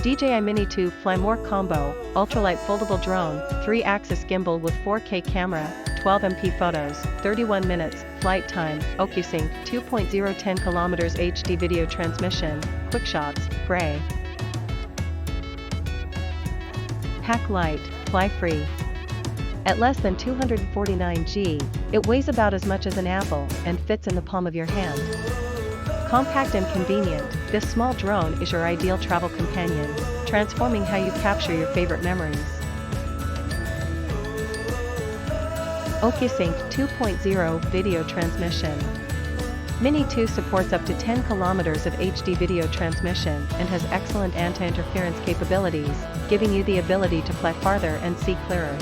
DJI Mini 2 Fly More Combo, Ultralight Foldable Drone, 3-axis gimbal with 4K camera, 12 MP photos, 31 minutes, flight time, OcuSync, 2.0 10 km HD video transmission, QuickShots, gray. Pack light, fly free. At less than 249 g, it weighs about as much as an apple and fits in the palm of your hand. Compact and convenient, this small drone is your ideal travel companion, transforming how you capture your favorite memories. OcuSync 2.0 Video Transmission. Mini 2 supports up to 10 kilometers of HD video transmission and has excellent anti-interference capabilities, giving you the ability to fly farther and see clearer.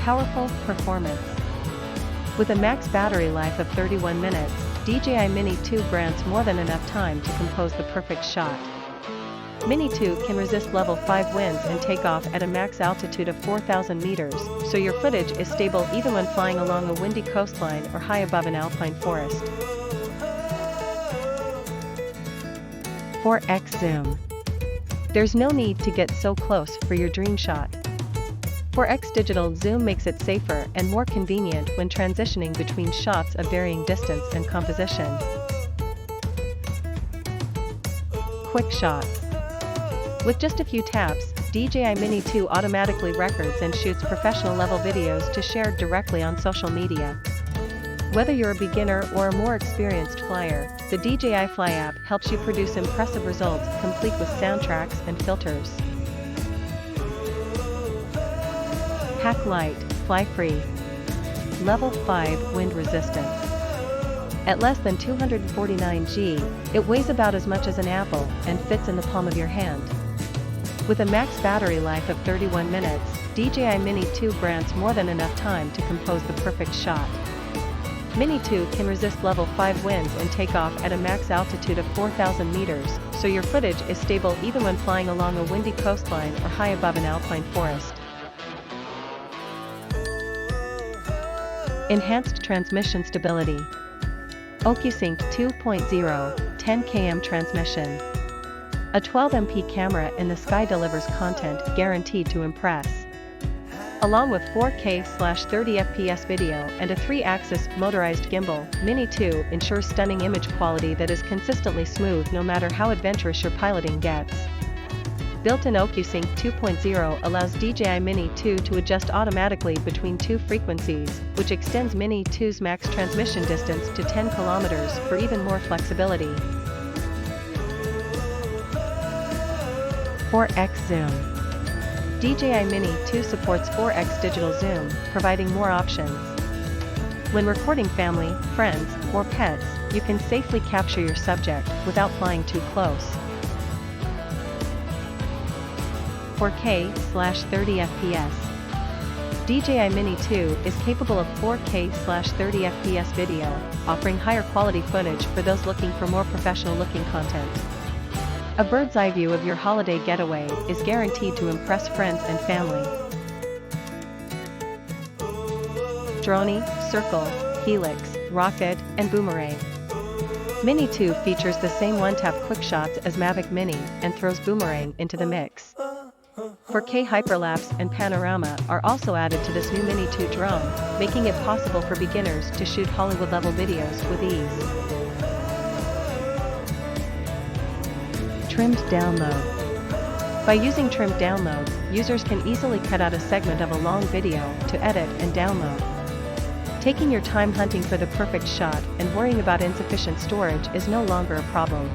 Powerful performance. With a max battery life of 31 minutes, DJI Mini 2 grants more than enough time to compose the perfect shot. Mini 2 can resist level 5 winds and take off at a max altitude of 4,000 meters, so your footage is stable even when flying along a windy coastline or high above an alpine forest. 4x zoom. There's no need to get so close for your dream shot. 4x digital zoom makes it safer and more convenient when transitioning between shots of varying distance and composition. QuickShots. With just a few taps, DJI Mini 2 automatically records and shoots professional-level videos to share directly on social media. Whether you're a beginner or a more experienced flyer, the DJI Fly app helps you produce impressive results complete with soundtracks and filters. Pack light, fly free. Level 5 wind resistance. At less than 249 g, it weighs about as much as an apple and fits in the palm of your hand. With a max battery life of 31 minutes, DJI Mini 2 grants more than enough time to compose the perfect shot. Mini 2 can resist level 5 winds and take off at a max altitude of 4,000 meters, so your footage is stable even when flying along a windy coastline or high above an alpine forest. Enhanced transmission stability. OcuSync 2.0 10 km transmission. A 12 MP camera in the sky delivers content guaranteed to impress. Along with 4K/30 FPS video and a 3-axis motorized gimbal, Mini 2 ensures stunning image quality that is consistently smooth no matter how adventurous your piloting gets. Built-in OcuSync 2.0 allows DJI Mini 2 to adjust automatically between two frequencies, which extends Mini 2's max transmission distance to 10 kilometers for even more flexibility. 4x zoom. DJI Mini 2 supports 4x digital zoom, providing more options. When recording family, friends, or pets, you can safely capture your subject without flying too close. 4K/30 FPS. DJI Mini 2 is capable of 4K/30 FPS video, offering higher quality footage for those looking for more professional-looking content. A bird's-eye view of your holiday getaway is guaranteed to impress friends and family. Drone, circle, helix, rocket, and boomerang. Mini 2 features the same one-tap QuickShots as Mavic Mini and throws boomerang into the mix. 4K hyperlapse and panorama are also added to this new Mini 2 drone, making it possible for beginners to shoot Hollywood-level videos with ease. Trimmed download. By using trimmed download, users can easily cut out a segment of a long video to edit and download. Taking your time hunting for the perfect shot and worrying about insufficient storage is no longer a problem.